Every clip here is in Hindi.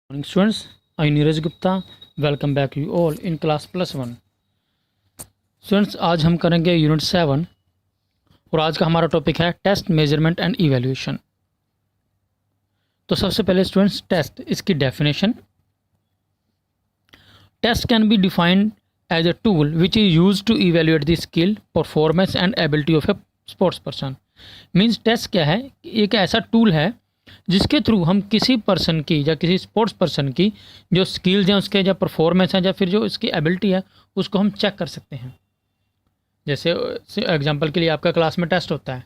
Morning students, I am Neeraj Gupta. Welcome back you all in class +1. Students, आज हम करेंगे यूनिट 7 और आज का हमारा टॉपिक है टेस्ट, मेजरमेंट एंड इवैल्यूएशन. तो सबसे पहले स्टूडेंट्स, टेस्ट, इसकी definition. Test can be defined as a tool which is use to evaluate the skill, performance and ability of a sports person. Means test क्या है? एक ऐसा टूल है जिसके थ्रू हम किसी पर्सन की या किसी स्पोर्ट्स पर्सन की जो स्किल्स हैं उसके, या परफॉर्मेंस है, या फिर जो इसकी एबिलिटी है, उसको हम चेक कर सकते हैं. जैसे एग्जांपल के लिए आपका क्लास में टेस्ट होता है,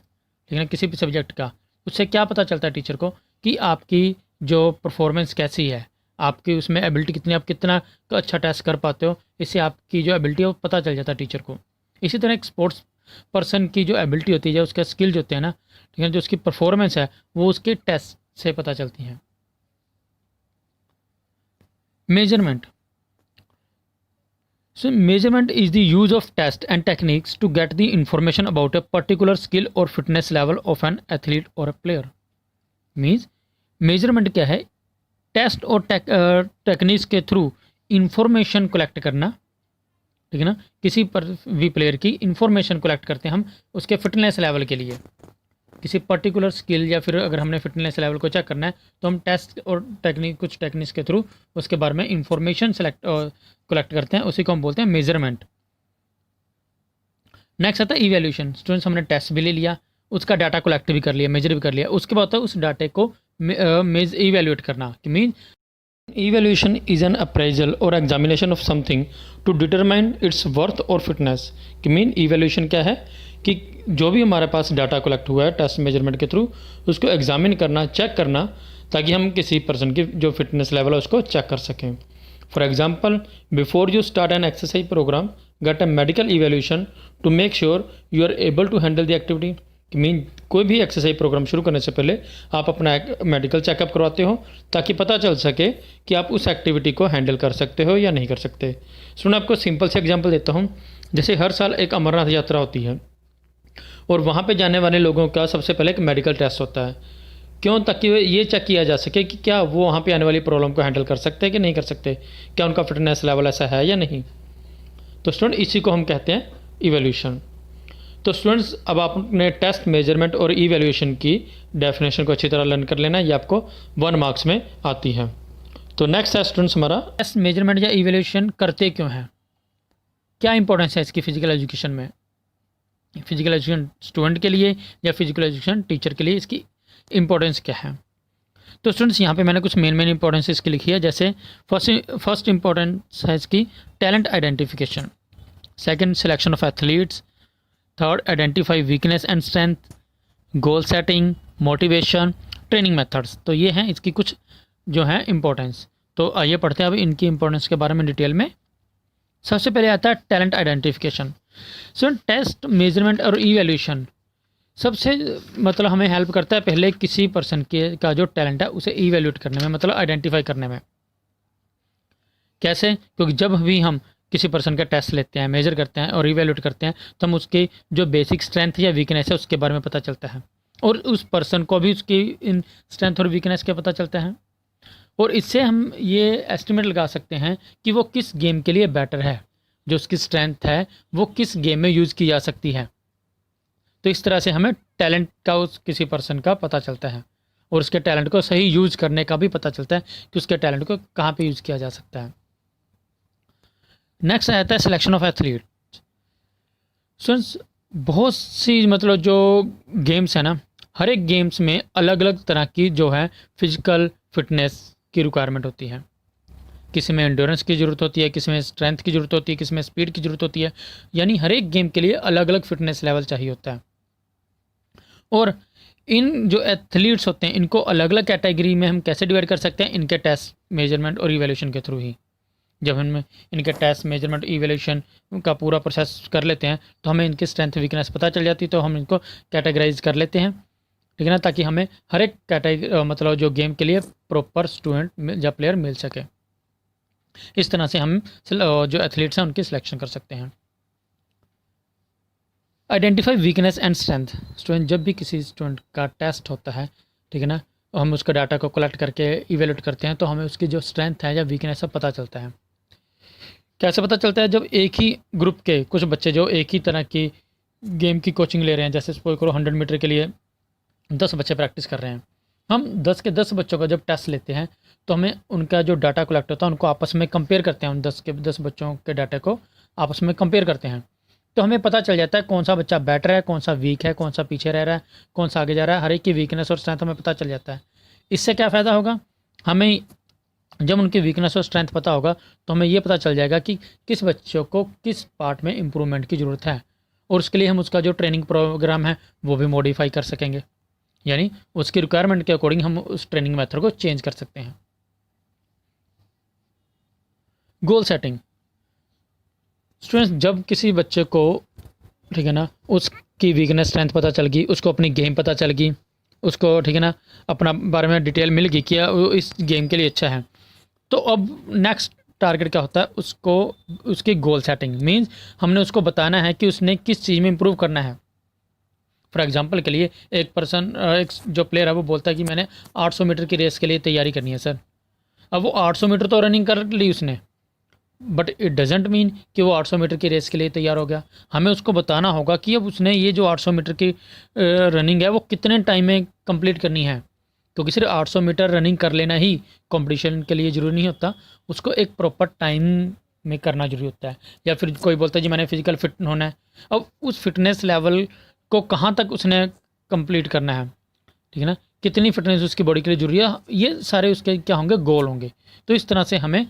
ठीक है, किसी भी सब्जेक्ट का. उससे क्या पता चलता है टीचर को कि आपकी जो परफॉर्मेंस कैसी है, आपकी उसमें एबिलिटी कितनी, आप कितना अच्छा टेस्ट कर पाते हो. इससे आपकी जो एबिलिटी है वो पता चल जाता है टीचर को. इसी तरह एक स्पोर्ट्स पर्सन की जो एबिलिटी होती है या उसका स्किल्स होते हैं ना, ठीक है, जो उसकी परफॉर्मेंस है वो उसके टेस्ट से पता चलती हैं. Measurement. So measurement is the use of tests and techniques to get the information about a particular skill or fitness level of an athlete or a player. Means measurement क्या है? टेस्ट और टेक्निक्स के थ्रू इंफॉर्मेशन कलेक्ट करना, ठीक है ना. किसी पर भी प्लेयर की इंफॉर्मेशन कलेक्ट करते हैं हम उसके फिटनेस लेवल के लिए, किसी पर्टिकुलर स्किल, या फिर अगर हमने फिटनेस लेवल को चेक करना है तो हम टेस्ट और कुछ टेक्निक्स के थ्रू उसके बारे में इंफॉर्मेशन कलेक्ट करते हैं. उसी को हम बोलते हैं मेजरमेंट. नेक्स्ट आता है इवैल्यूएशन. स्टूडेंट्स, हमने टेस्ट भी ले लिया, उसका डाटा कलेक्ट भी कर लिया, मेजर भी कर लिया. उसके बाद होता है उस डाटे को इवैल्यूएट करना. Mean evaluation is an appraisal और examination of something to determine its worth और फिटनेस. कि मीन इवैल्यूएशन क्या है कि जो भी हमारे पास डाटा कलेक्ट हुआ है टेस्ट मेजरमेंट के थ्रू, उसको एग्जामिन करना, चेक करना, ताकि हम किसी पर्सन की जो फिटनेस लेवल है उसको चेक कर सकें. For example, before you start an exercise programme, get a medical evaluation to make sure you are able to handle the activity. Mean कोई भी एक्सरसाइज प्रोग्राम शुरू करने से पहले आप अपना मेडिकल चेकअप करवाते हो ताकि पता चल सके कि आप उस एक्टिविटी को हैंडल कर सकते हो या नहीं कर सकते. सुनो, आपको सिंपल से एग्जांपल देता हूँ. जैसे हर साल एक अमरनाथ यात्रा होती है और वहाँ पे जाने वाले लोगों का सबसे पहले एक मेडिकल टेस्ट होता है. क्यों? ताकि ये चेक किया जा सके कि क्या वो वहाँ पे आने वाली प्रॉब्लम को हैंडल कर सकते हैं कि नहीं कर सकते, क्या उनका फिटनेस लेवल ऐसा है या नहीं. तो स्टूडेंट, इसी को हम कहते हैं इवैल्यूएशन. तो स्टूडेंट्स, अब आपने टेस्ट, मेजरमेंट और इवैल्यूएशन की डेफिनेशन को अच्छी तरह लर्न कर लेना. ये आपको 1 मार्क्स में आती है. तो नेक्स्ट है स्टूडेंट्स हमारा टेस्ट, मेजरमेंट या इवैल्यूएशन करते क्यों हैं, क्या इंपॉर्टेंस है इसकी फिजिकल एजुकेशन में. फिजिकल एजुकेशन स्टूडेंट के लिए या फिजिकल एजुकेशन टीचर के लिए इसकी इंपॉर्टेंस क्या है. तो स्टूडेंट्स, यहाँ पे मैंने कुछ मेन इंपॉर्टेंस इसकी लिखी है. जैसे फर्स्ट इंपॉर्टेंस है इसकी talent identification, second selection of athletes, third identify weakness and strength, goal setting, motivation, training methods. तो ये हैं इसकी कुछ जो हैं इंपॉर्टेंस. तो आइए पढ़ते हैं अब इनकी इंपॉर्टेंस के बारे में डिटेल में. सबसे पहले आता है टैलेंट आइडेंटिफिकेशन. सो टेस्ट, मेजरमेंट और इवैल्यूएशन सबसे मतलब हमें हेल्प करता है पहले किसी पर्सन के का जो टैलेंट है उसे इवैल्यूएट करने में, मतलब आइडेंटिफाई करने में. कैसे? क्योंकि जब भी हम किसी पर्सन का टेस्ट लेते हैं, मेजर करते हैं और इवैल्यूएट करते हैं तो हम उसकी जो बेसिक स्ट्रेंथ या वीकनेस है उसके बारे में पता चलता है, और उस पर्सन को भी उसकी इन स्ट्रेंथ और वीकनेस के पता चलता है. और इससे हम ये एस्टिमेट लगा सकते हैं कि वो किस गेम के लिए बेटर है, जो उसकी स्ट्रेंथ है वो किस गेम में यूज़ की जा सकती है. तो इस तरह से हमें टैलेंट का उस किसी पर्सन का पता चलता है, और उसके टैलेंट को सही यूज़ करने का भी पता चलता है कि उसके टैलेंट को कहाँ पे यूज़ किया जा सकता है. नेक्स्ट आता है सिलेक्शन ऑफ एथलीट. स्टूडेंट्स, बहुत सी मतलब जो गेम्स है ना, हर एक गेम्स में अलग अलग तरह की जो है फिजिकल फिटनेस की रिक्वायरमेंट होती है. किसी में एंड्योरेंस की ज़रूरत होती है, किसी में स्ट्रेंथ की ज़रूरत होती है, किसी में स्पीड की ज़रूरत होती है. यानी हर एक गेम के लिए अलग अलग फिटनेस लेवल चाहिए होता है. और इन जो एथलीट्स होते हैं इनको अलग अलग कैटेगरी में हम कैसे डिवाइड कर सकते हैं? इनके टेस्ट, मेजरमेंट और इवैल्यूएशन के थ्रू ही. जब हम इनके टेस्ट, मेजरमेंट, इवैल्यूएशन का पूरा प्रोसेस कर लेते हैं तो हमें इनकी स्ट्रेंथ, वीकनेस पता चल जाती है. तो हम इनको कैटेगराइज कर लेते हैं, ठीक है ना, ताकि हमें हर एक कैटेगरी मतलब जो गेम के लिए प्रॉपर स्टूडेंट या प्लेयर मिल सके. इस तरह से हम जो एथलीट्स हैं उनकी सिलेक्शन कर सकते हैं. Identify weakness and strength. Student, जब भी किसी स्टूडेंट का टेस्ट होता है, ठीक है ना, हम उसका डाटा को कलेक्ट करके इवेल्यूएट करते हैं, तो हमें उसकी जो स्ट्रेंथ है या वीकनेस है पता चलता है। कैसे पता चलता है? जब एक ही ग्रुप के कुछ बच्चे जो एक ही तरह की गेम की कोचिंग ले रहे हैं, जैसे सपोज करो 100 मीटर के लिए 10 बच्चे प्रैक्टिस कर रहे हैं, हम 10 के 10 बच्चों का जब टेस्ट लेते हैं तो हमें उनका जो डाटा कलेक्ट होता है उनको आपस में कंपेयर करते हैं, उन 10 के 10 बच्चों के डाटा को आपस में कंपेयर करते हैं, तो हमें पता चल जाता है कौन सा बच्चा बेटर है, कौन सा वीक है, कौन सा पीछे रह रहा है, कौन सा आगे जा रहा है। हर एक की वीकनेस और स्ट्रेंथ हमें पता चल जाता है। इससे क्या फ़ायदा होगा? हमें जब उनकी वीकनेस और स्ट्रेंथ पता होगा तो हमें ये पता चल जाएगा कि किस बच्चों को किस पार्ट में इम्प्रूवमेंट की ज़रूरत है, और उसके लिए हम उसका जो ट्रेनिंग प्रोग्राम है वो भी मॉडिफाई कर सकेंगे, यानी उसकी रिक्वायरमेंट के अकॉर्डिंग हम उस ट्रेनिंग मेथड को चेंज कर सकते हैं। Goal setting. स्टूडेंट्स, जब किसी बच्चे को, ठीक है ना, उसकी वीकनेस स्ट्रेंथ पता चल गई, उसको अपनी गेम पता चल गई, उसको, ठीक है ना, अपना बारे में डिटेल मिल गई कि वो इस गेम के लिए अच्छा है, तो अब नेक्स्ट टारगेट क्या होता है? उसको उसकी गोल सेटिंग मीन्स हमने उसको बताना है कि उसने किस चीज़ में इम्प्रूव करना है। फॉर एग्जांपल के लिए एक जो प्लेयर है वो बोलता है कि मैंने 800 मीटर की रेस के लिए तैयारी करनी है सर। अब वो 800 मीटर तो रनिंग कर ली उसने, बट इट डजेंट मीन कि वो 800 मीटर की रेस के लिए तैयार हो गया। हमें उसको बताना होगा कि अब उसने ये जो 800 मीटर की रनिंग है वो कितने टाइम में कंप्लीट करनी है, क्योंकि सिर्फ 800 मीटर रनिंग कर लेना ही कंपटीशन के लिए ज़रूरी नहीं होता, उसको एक प्रॉपर टाइम में करना जरूरी होता है। या फिर कोई बोलता है जी मैंने फिजिकल फिट होना है, अब उस फिटनेस लेवल को कहाँ तक उसने कंप्लीट करना है, ठीक है ना, कितनी फिटनेस उसकी बॉडी के लिए जरूरी है, ये सारे उसके क्या होंगे? गोल होंगे। तो इस तरह से हमें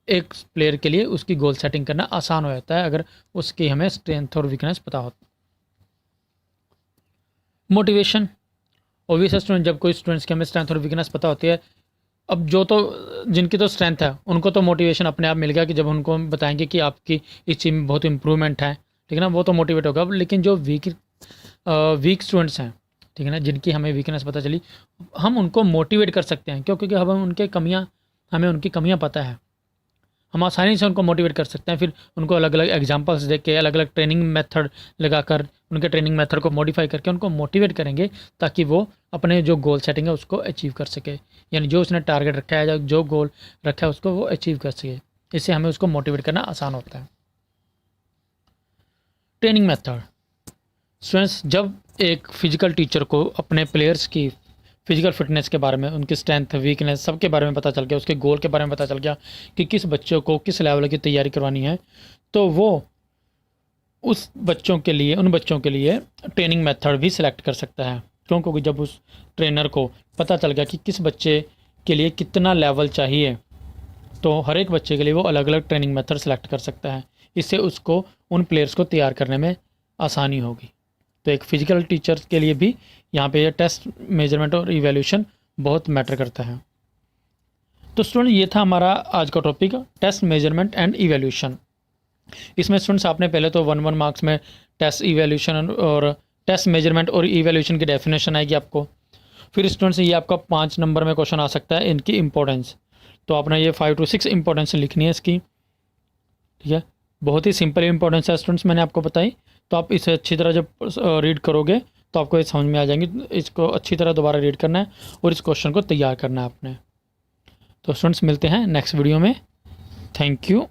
एक प्लेयर के लिए उसकी गोल सेटिंग करना आसान हो जाता है अगर उसकी हमें स्ट्रेंथ और वीकनेस पता हो। मोटिवेशन। ऑब्वियस स्टूडेंट, जब कोई स्टूडेंट्स की हमें स्ट्रेंथ और वीकनेस पता होती है, अब जो तो जिनकी तो स्ट्रेंथ है उनको तो मोटिवेशन अपने आप मिल गया कि जब उनको हम बताएंगे कि आपकी इस चीज़ में बहुत इंप्रूवमेंट है, ठीक है ना, वो तो मोटिवेट होगा। लेकिन जो वीक स्टूडेंट्स हैं, ठीक है ना, जिनकी हमें वीकनेस पता चली, हम उनको मोटिवेट कर सकते हैं। क्यों? क्योंकि हमें उनकी कमियां पता है, हम आसानी से उनको मोटिवेट कर सकते हैं। फिर उनको अलग अलग एग्जांपल्स दे के, अलग अलग ट्रेनिंग मेथड लगाकर, उनके ट्रेनिंग मेथड को मॉडिफाई करके उनको मोटिवेट करेंगे ताकि वो अपने जो गोल सेटिंग है उसको अचीव कर सके, यानी जो उसने टारगेट रखा है या जो गोल रखा है उसको वो अचीव कर सके। इससे हमें उसको मोटिवेट करना आसान होता है। Training method. स्टूडेंट्स, जब एक फिजिकल टीचर को अपने प्लेयर्स की फिजिकल फिटनेस के बारे में, उनकी स्ट्रेंथ वीकनेस सबके बारे में पता चल गया, उसके गोल के बारे में पता चल गया कि किस बच्चों को किस लेवल की तैयारी करवानी है, तो वो उन बच्चों के लिए ट्रेनिंग मेथड भी सिलेक्ट कर सकता है। क्यों? क्योंकि जब उस ट्रेनर को पता चल गया कि किस बच्चे के लिए कितना लेवल चाहिए, तो हर एक बच्चे के लिए वो अलग अलग ट्रेनिंग मेथड सेलेक्ट कर सकता है। इससे उसको उन प्लेयर्स को तैयार करने में आसानी होगी। तो एक फिजिकल टीचर के लिए भी यहाँ पे टेस्ट, मेजरमेंट और इवैल्यूएशन बहुत मैटर करता है। तो स्टूडेंट, ये था हमारा आज का topic, test, measurement and evaluation. इसमें स्टूडेंट्स आपने पहले तो 1 मार्क्स में टेस्ट, इवैल्यूएशन और टेस्ट, मेजरमेंट और इवैल्यूएशन की डेफिनेशन आएगी आपको। फिर स्टूडेंट्स ये आपका 5 नंबर में क्वेश्चन आ सकता है, इनकी इंपॉर्टेंस। तो आपने ये 5 से 6 इंपॉर्टेंस लिखनी है इसकी, ठीक है। बहुत ही सिंपल इंपॉर्टेंस है स्टूडेंट्स, मैंने आपको बताई। तो आप इसे अच्छी तरह जब रीड करोगे तो आपको ये समझ में आ जाएंगी। इसको अच्छी तरह दोबारा रीड करना है और इस क्वेश्चन को तैयार करना है आपने। तो स्टूडेंट्स, मिलते हैं नेक्स्ट वीडियो में। Thank you.